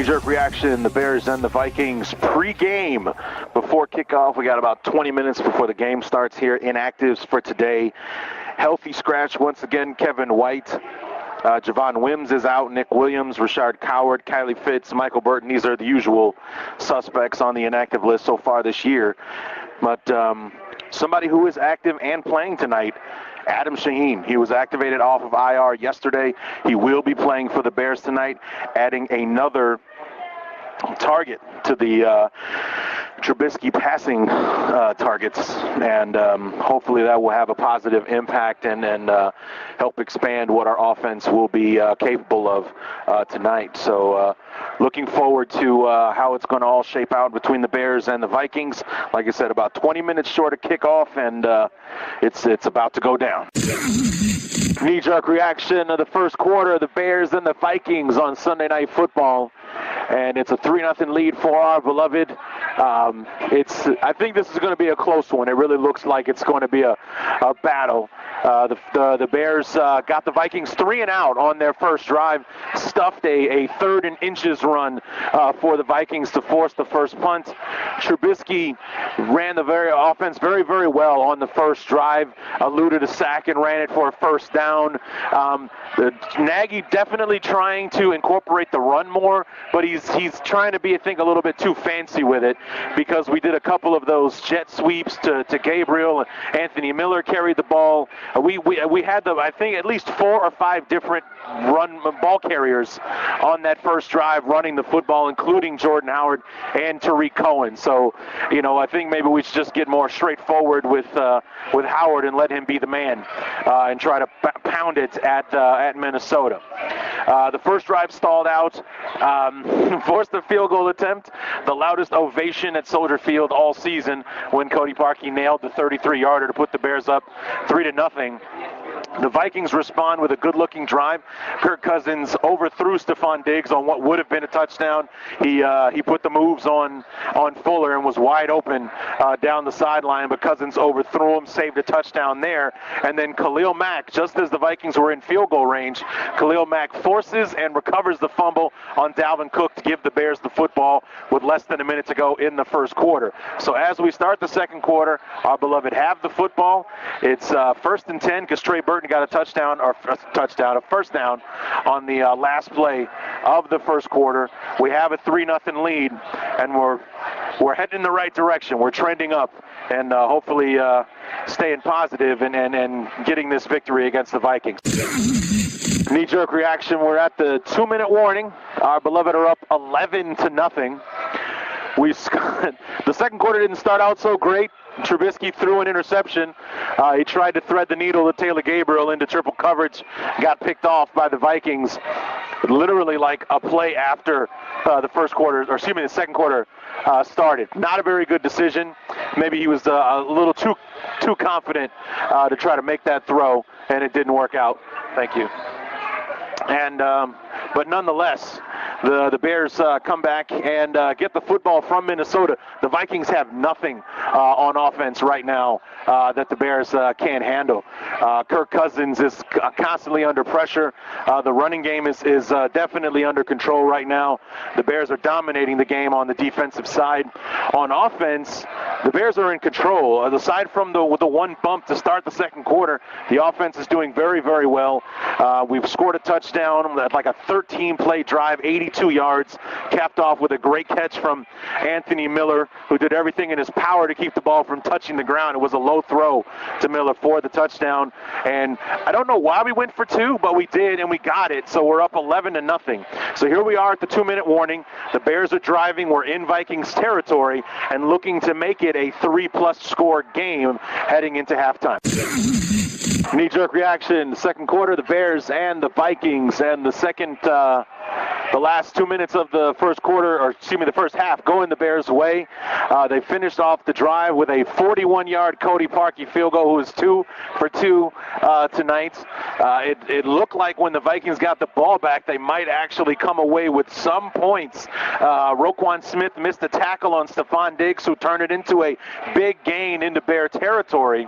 Knee-jerk reaction, the Bears and the Vikings pregame before kickoff. We got about 20 minutes before the game starts here. Inactives for today. Healthy scratch once again, Kevin White. Javon Wims is out, Nick Williams, Rashard Coward, Kylie Fitz, Michael Burton. These are the usual suspects on the inactive list so far this year. But somebody who is active and playing tonight, Adam Shaheen. He was activated off of IR yesterday. He will be playing for the Bears tonight, adding another target to the Trubisky passing targets, and hopefully that will have a positive impact and help expand what our offense will be capable of tonight. So looking forward to how it's going to all shape out between the Bears and the Vikings. Like I said, about 20 minutes short of kickoff, and it's about to go down. Knee-jerk reaction of the first quarter of the Bears and the Vikings on Sunday Night Football. And it's a 3-0 lead for our beloved. I think this is going to be a close one. It really looks like it's going to be a battle. The Bears got the Vikings 3 and out on their first drive, stuffed a 3rd and inches run for the Vikings to force the first punt. Trubisky ran the offense very, very well on the first drive, eluded a sack and ran it for a first down. Nagy definitely trying to incorporate the run more, but he's trying to be, I think, a little bit too fancy with it, because we did a couple of those jet sweeps to Gabriel, and Anthony Miller carried the ball. We had I think at least 4 or 5 different run ball carriers on that first drive running the football, including Jordan Howard and Tariq Cohen. So, I think maybe we should just get more straightforward with Howard and let him be the man and try to pound it at Minnesota. The first drive stalled out, forced a field goal attempt, the loudest ovation at Soldier Field all season when Cody Parkey nailed the 33-yarder to put the Bears up 3-0. The Vikings respond with a good-looking drive. Kirk Cousins overthrew Stephon Diggs on what would have been a touchdown. He put the moves on Fuller and was wide open down the sideline, but Cousins overthrew him, saved a touchdown there. And then Khalil Mack, just as the Vikings were in field goal range, Khalil Mack forces and recovers the fumble on Dalvin Cook to give the Bears the football with less than a minute to go in the first quarter. So as we start the second quarter, our beloved have the football. It's 1st and 10 because Trey Burton got a first down on the last play of the first quarter. We have a 3-0 lead, and we're heading in the right direction. We're trending up, and hopefully staying positive and getting this victory against the Vikings. Knee-jerk reaction. We're at the 2-minute warning. Our beloved are up 11-0. The second quarter didn't start out so great. Trubisky threw an interception. He tried to thread the needle to Taylor Gabriel into triple coverage, got picked off by the Vikings. Literally like a play after the second quarter started. Not a very good decision. Maybe he was a little too confident to try to make that throw, and it didn't work out. Thank you. And but nonetheless, the Bears come back and get the football from Minnesota. The Vikings have nothing on offense right now that the Bears can't handle. Kirk Cousins is constantly under pressure. The running game is definitely under control right now. The Bears are dominating the game on the defensive side. On offense, the Bears are in control. Aside from the one bump to start the second quarter, the offense is doing very, very well. We've scored a touchdown, like a 13-play drive, 82 yards, capped off with a great catch from Anthony Miller, who did everything in his power to keep the ball from touching the ground. It was a low throw to Miller for the touchdown. And I don't know why we went for 2, but we did, and we got it. So we're up 11-0. So here we are at the 2-minute warning. The Bears are driving. We're in Vikings territory and looking to make it a 3+ score game heading into halftime. Knee-jerk reaction, the second quarter, the Bears and the Vikings, and the last 2 minutes of the first quarter, the first half, going the Bears' way. They finished off the drive with a 41-yard Cody Parkey field goal, who was 2 for 2 tonight. It looked like when the Vikings got the ball back, they might actually come away with some points. Roquan Smith missed a tackle on Stephon Diggs, who turned it into a big gain into Bear territory.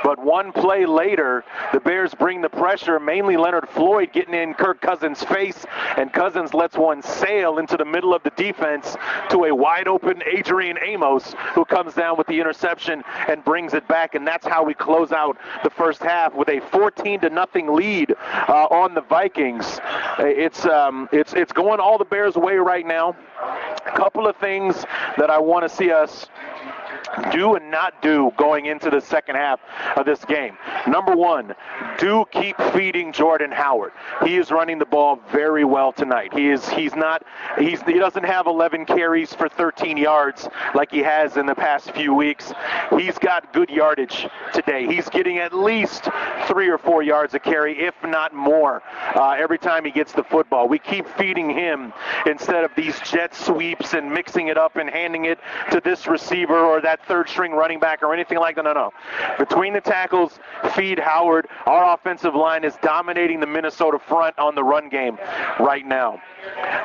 But one play later, the Bears bring the pressure, mainly Leonard Floyd getting in Kirk Cousins' face, and Cousins lets lets one sail into the middle of the defense to a wide-open Adrian Amos, who comes down with the interception and brings it back, and that's how we close out the first half with a 14-0 lead on the Vikings. It's going all the Bears' way right now. A couple of things that I want to see us do and not do going into the second half of this game. Number one, do keep feeding Jordan Howard. He is running the ball very well tonight. He doesn't have 11 carries for 13 yards like he has in the past few weeks. He's got good yardage today. He's getting at least 3 or 4 yards a carry, if not more, every time he gets the football. We keep feeding him instead of these jet sweeps and mixing it up and handing it to this receiver or that third-string running back or anything like that. No. Between the tackles, feed Howard. Our offensive line is dominating the Minnesota front on the run game right now.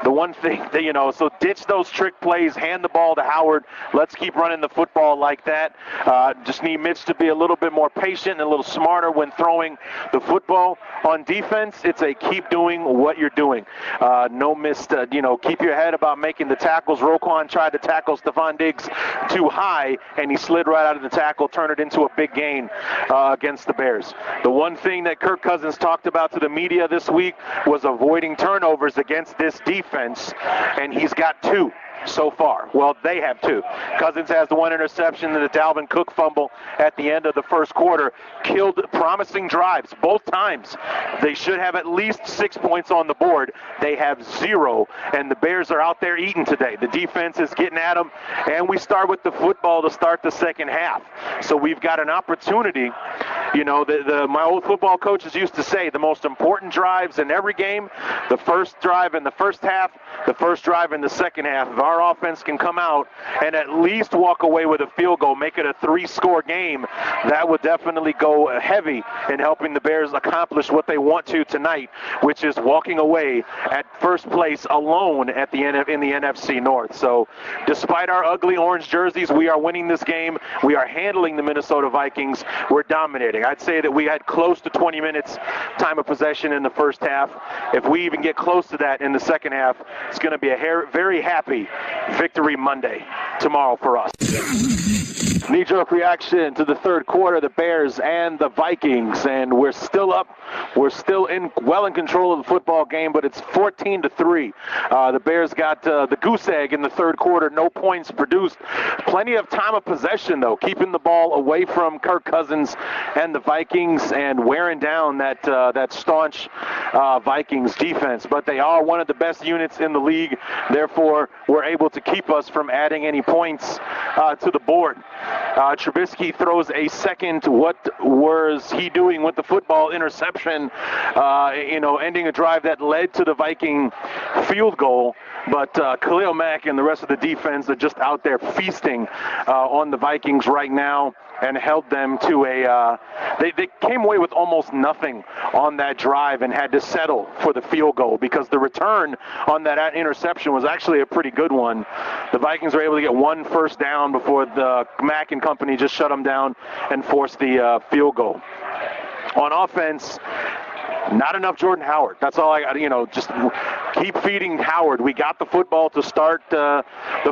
The one thing that, so ditch those trick plays, hand the ball to Howard. Let's keep running the football like that. Just need Mitch to be a little bit more patient and a little smarter when throwing the football. On defense, it's a keep doing what you're doing. No missed, keep your head about making the tackles. Roquan tried to tackle Stephon Diggs too high, and he slid right out of the tackle, turned it into a big gain against the Bears. The one thing that Kirk Cousins talked about to the media this week was avoiding turnovers against this defense, and he's got 2 so far. Well, they have 2. Cousins has the 1 interception and the Dalvin Cook fumble at the end of the first quarter. Killed promising drives both times. They should have at least 6 points on the board. They have 0, and the Bears are out there eating today. The defense is getting at them, and we start with the football to start the second half. So we've got an opportunity. My old football coaches used to say the most important drives in every game, the first drive in the first half, the first drive in the second half. If our offense can come out and at least walk away with a field goal, make it a 3-score game, that would definitely go heavy in helping the Bears accomplish what they want to tonight, which is walking away at first place alone in the NFC North. So despite our ugly orange jerseys, we are winning this game. We are handling the Minnesota Vikings. We're dominating. I'd say that we had close to 20 minutes time of possession in the first half. If we even get close to that in the second half, it's going to be a very happy Victory Monday tomorrow for us. Knee-jerk reaction to the third quarter, the Bears and the Vikings, and we're still up. We're still in control of the football game, but it's 14-3. The Bears got the goose egg in the third quarter, no points produced. Plenty of time of possession, though, keeping the ball away from Kirk Cousins and the Vikings and wearing down that staunch Vikings defense. But they are one of the best units in the league. Therefore, we're able to keep us from adding any points to the board. Trubisky throws a second, what was he doing with the football, interception, ending a drive that led to the Viking field goal. But Khalil Mack and the rest of the defense are just out there feasting on the Vikings right now and held them to they came away with almost nothing on that drive and had to settle for the field goal because the return on that interception was actually a pretty good one. The Vikings were able to get 1 first down before the Mack and company just shut them down and forced the field goal. On offense, not enough Jordan Howard. That's all I got. Just keep feeding Howard. We got the football to start the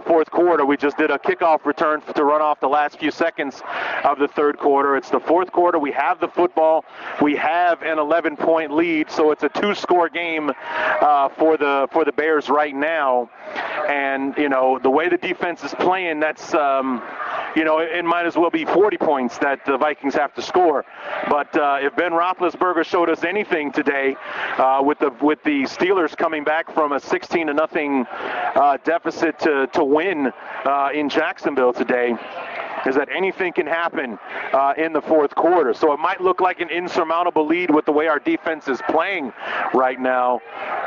fourth quarter. We just did a kickoff return to run off the last few seconds of the third quarter. It's the fourth quarter. We have the football. We have an 11-point lead, so it's a 2-score game for the Bears right now. And the way the defense is playing, that's it might as well be 40 points that the Vikings have to score. But if Ben Roethlisberger showed us anything today, with the Steelers coming back from a 16-0 deficit to win in Jacksonville today, is that anything can happen in the fourth quarter. So it might look like an insurmountable lead with the way our defense is playing right now.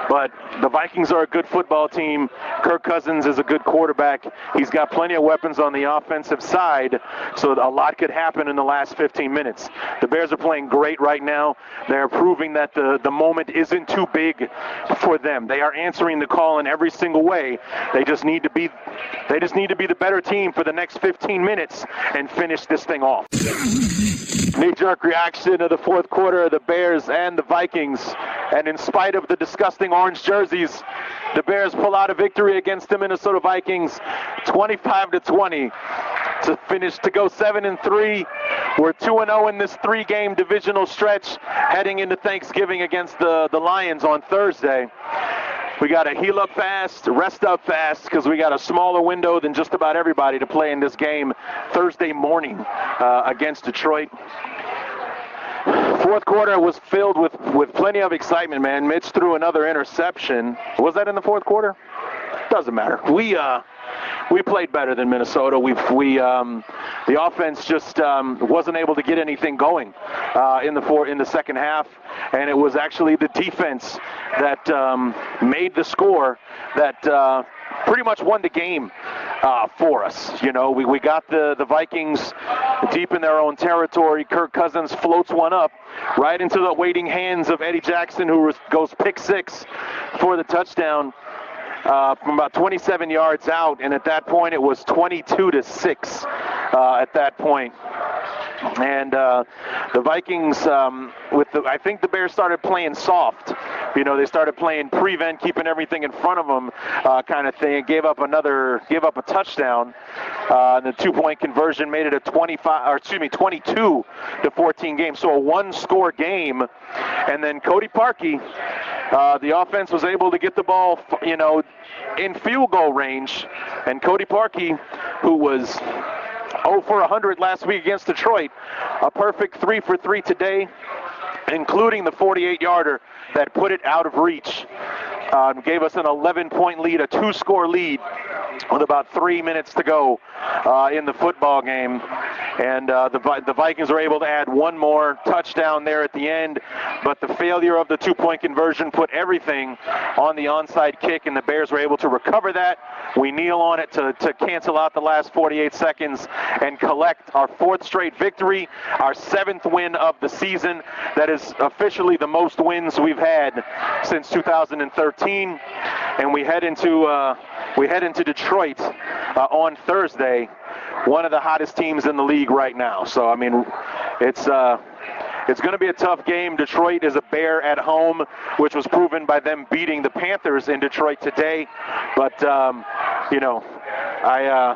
But the Vikings are a good football team. Kirk Cousins is a good quarterback. He's got plenty of weapons on the offensive side, so a lot could happen in the last 15 minutes. The Bears are playing great right now. They're proving that the moment isn't too big for them. They are answering the call in every single way. They just need to be the better team for the next 15 minutes Vikings and finish this thing off. Knee-jerk reaction of the fourth quarter of the Bears and the Vikings. And in spite of the disgusting orange jerseys, the Bears pull out a victory against the Minnesota Vikings, 25-20, to finish to go 7-3. We're 2-0 in this three-game divisional stretch, heading into Thanksgiving against the Lions on Thursday. We got to heal up fast, rest up fast, because we got a smaller window than just about everybody to play in this game Thursday morning against Detroit. Fourth quarter was filled with plenty of excitement, man. Mitch threw another interception. Was that in the fourth quarter? Doesn't matter. We played better than Minnesota. The offense just wasn't able to get anything going in the second half, and it was actually the defense that made the score that pretty much won the game for us. You know, we got the Vikings deep in their own territory. Kirk Cousins floats one up right into the waiting hands of Eddie Jackson, who goes pick six for the touchdown. From about 27 yards out, and at that point it was 22-6 at that point. And the Vikings, I think the Bears started playing soft. You know, they started playing prevent, keeping everything in front of them, kind of thing. Gave up a touchdown. The 2-point conversion made it a 22-14 game. So a one-score game, and then Cody Parkey. The offense was able to get the ball, you know, in field goal range, and Cody Parkey, who was 0 for 100 last week against Detroit, a perfect 3 for 3 today, including the 48-yarder that put it out of reach. Gave us an 11-point lead, a 2-score lead with about 3 minutes to go in the football game. And the Vikings were able to add one more touchdown there at the end, but the failure of the 2-point conversion put everything on the onside kick, and the Bears were able to recover that. We kneel on it to cancel out the last 48 seconds and collect our 4th straight victory, our 7th win of the season. That is officially the most wins we've had since 2013. And we head into Detroit on Thursday, one of the hottest teams in the league right now. So I mean, it's going to be a tough game. Detroit is a bear at home, which was proven by them beating the Panthers in Detroit today. But you know,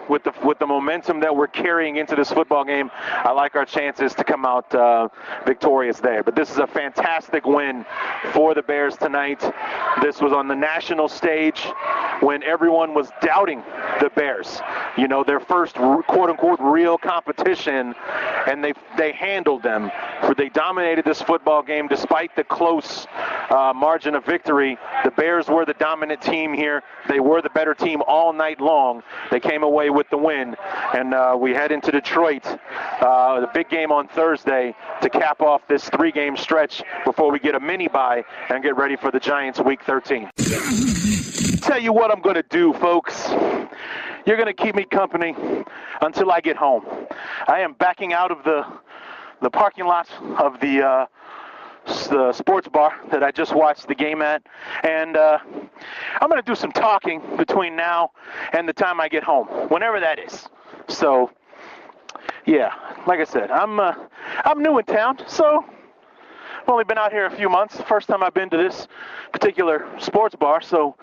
with the momentum that we're carrying into this football game, I like our chances to come out victorious there. But this is a fantastic win for the Bears tonight. This was on the national stage when everyone was doubting the Bears. You know, their first quote-unquote real competition, and they handled them. They dominated this football game despite the close margin of victory. The Bears were the dominant team here. They were the better team all night long. They came away with the win, and we head into Detroit, the big game on Thursday, to cap off this 3-game stretch before we get a mini bye and get ready for the Giants Week 13. Tell you what I'm going to do, folks. You're going to keep me company until I get home. I am backing out of the parking lot of the sports bar that I just watched the game at, and I'm going to do some talking between now and the time I get home, whenever that is. So, yeah, like I said, I'm new in town, so I've only been out here a few months. First time I've been to this particular sports bar, so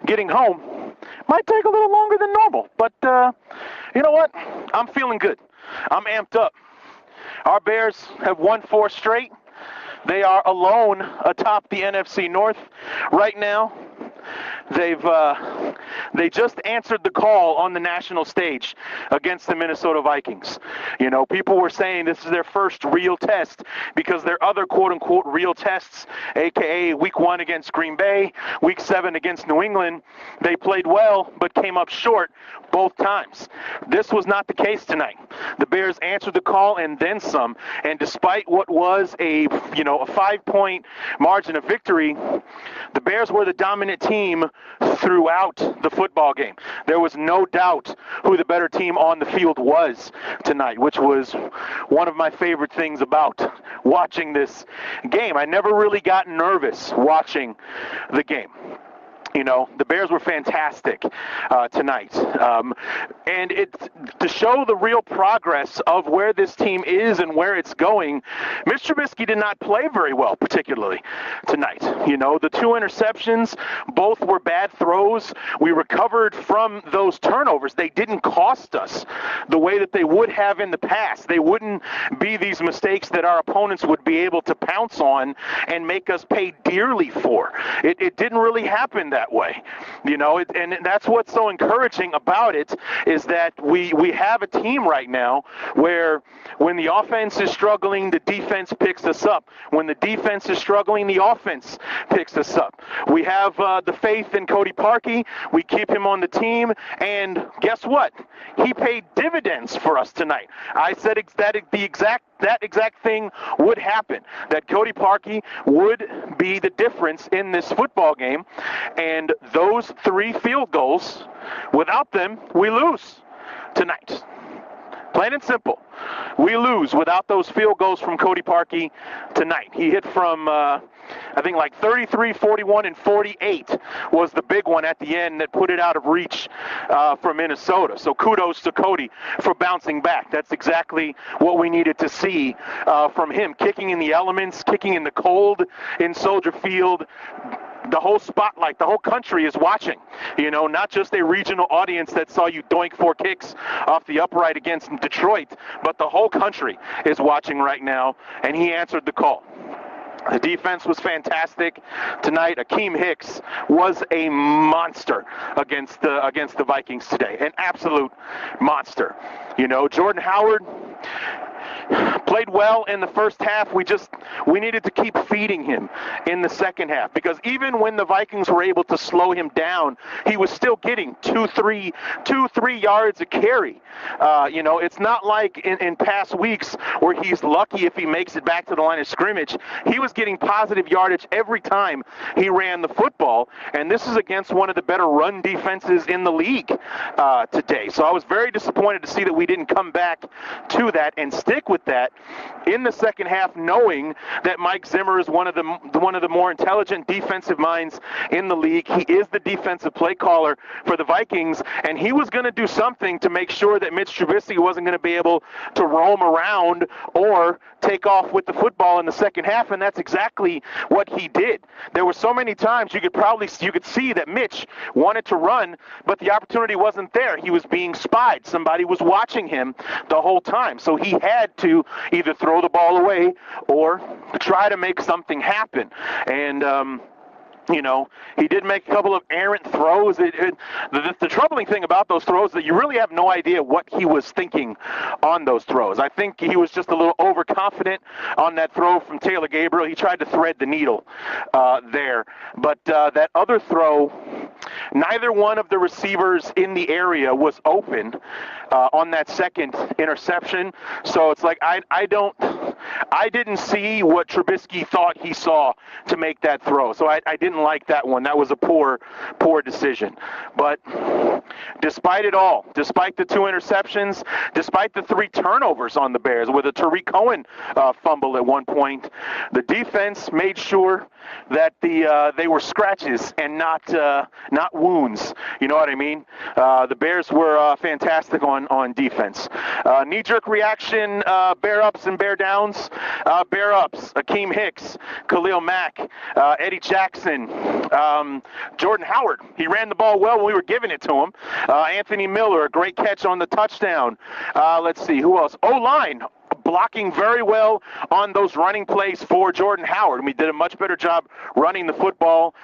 getting home might take a little longer than normal. But you know what? I'm feeling good. I'm amped up. Our Bears have won 4 straight. They are alone atop the NFC North right now. They just answered the call on the national stage against the Minnesota Vikings. You know, people were saying this is their first real test because their other quote-unquote real tests, aka Week 1 against Green Bay, Week 7 against New England, they played well but came up short both times. This was not the case tonight. The Bears answered the call and then some, and despite what was a 5-point margin of victory, the Bears were the dominant team throughout the football game. There was no doubt who the better team on the field was tonight, which was one of my favorite things about watching this game. I never really got nervous watching the game. You know, the Bears were fantastic tonight. And to show the real progress of where this team is and where it's going, Mitch Trubisky did not play very well, particularly tonight. You know, the 2 interceptions, both were bad throws. We recovered from those turnovers. They didn't cost us the way that they would have in the past. They wouldn't be these mistakes that our opponents would be able to pounce on and make us pay dearly for. It didn't really happen that way, you know, and that's what's so encouraging about it, is that we have a team right now where when the offense is struggling, the defense picks us up. When the defense is struggling, the offense picks us up. We have the faith in Cody Parkey. We keep him on the team, and guess what? He paid dividends for us tonight. I said that exact thing would happen, that Cody Parkey would be the difference in this football game, and those 3 field goals, without them, we lose tonight. Plain and simple. We lose without those field goals from Cody Parkey tonight. He hit from, I think, like 33, 41, and 48 was the big one at the end that put it out of reach for Minnesota. So kudos to Cody for bouncing back. That's exactly what we needed to see from him. Kicking in the elements, kicking in the cold in Soldier Field. The whole spotlight, the whole country is watching, you know, not just a regional audience that saw you doink 4 kicks off the upright against Detroit, but the whole country is watching right now, and he answered the call. The defense was fantastic tonight. Akeem Hicks was a monster against the Vikings today, an absolute monster. You know, Jordan Howard played well in the first half. We needed to keep feeding him in the second half, because even when the Vikings were able to slow him down, he was still getting 2-3 yards a carry. You know, it's not like in past weeks where he's lucky if he makes it back to the line of scrimmage. He was getting positive yardage every time he ran the football, and this is against one of the better run defenses in the league today. So I was very disappointed to see that we didn't come back to that and stick with that in the second half, knowing that Mike Zimmer is one of the more intelligent defensive minds in the league. He is the defensive play caller for the Vikings, and he was going to do something to make sure that Mitch Trubisky wasn't going to be able to roam around or take off with the football in the second half, and that's exactly what he did. There were so many times you could see that Mitch wanted to run, but the opportunity wasn't there. He was being spied. Somebody was watching him the whole time, so he had to either throw the ball away or try to make something happen. And you know, he did make a couple of errant throws. The troubling thing about those throws is that you really have no idea what he was thinking on those throws. I think he was just a little overconfident on that throw from Taylor Gabriel. He tried to thread the needle there. But that other throw, neither one of the receivers in the area was open on that second interception. So it's like I didn't see what Trubisky thought he saw to make that throw. So I didn't like that one. That was a poor decision. But despite it all, despite the 2 interceptions, despite the 3 turnovers on the Bears with a Tariq Cohen fumble at one point, the defense made sure that they were scratches and not wounds. You know what I mean? The Bears were fantastic on defense. Knee-jerk reaction, bear ups and bear downs. Bear ups, Akeem Hicks, Khalil Mack, Eddie Jackson, Jordan Howard. He ran the ball well when we were giving it to him. Anthony Miller, a great catch on the touchdown. Let's see, who else? O-line, blocking very well on those running plays for Jordan Howard. We did a much better job running the football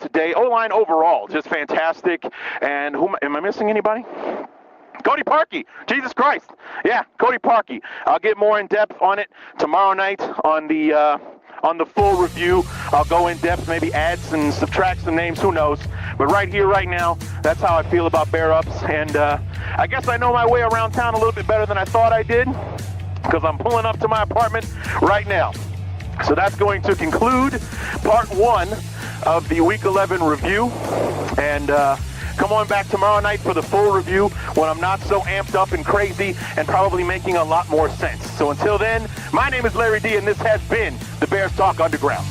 today. O-line overall, just fantastic. And am I missing anybody? Cody Parkey, Jesus Christ. Yeah, Cody Parkey. I'll get more in depth on it tomorrow night on the full review. I'll go in depth, maybe add and subtract some names, who knows. But right here, right now, that's how I feel about Bear Ups. And I guess I know my way around town a little bit better than I thought I did, because I'm pulling up to my apartment right now. So that's going to conclude part 1 of the Week 11 review. And come on back tomorrow night for the full review when I'm not so amped up and crazy and probably making a lot more sense. So until then, my name is Larry D, and this has been the Bears Talk Underground.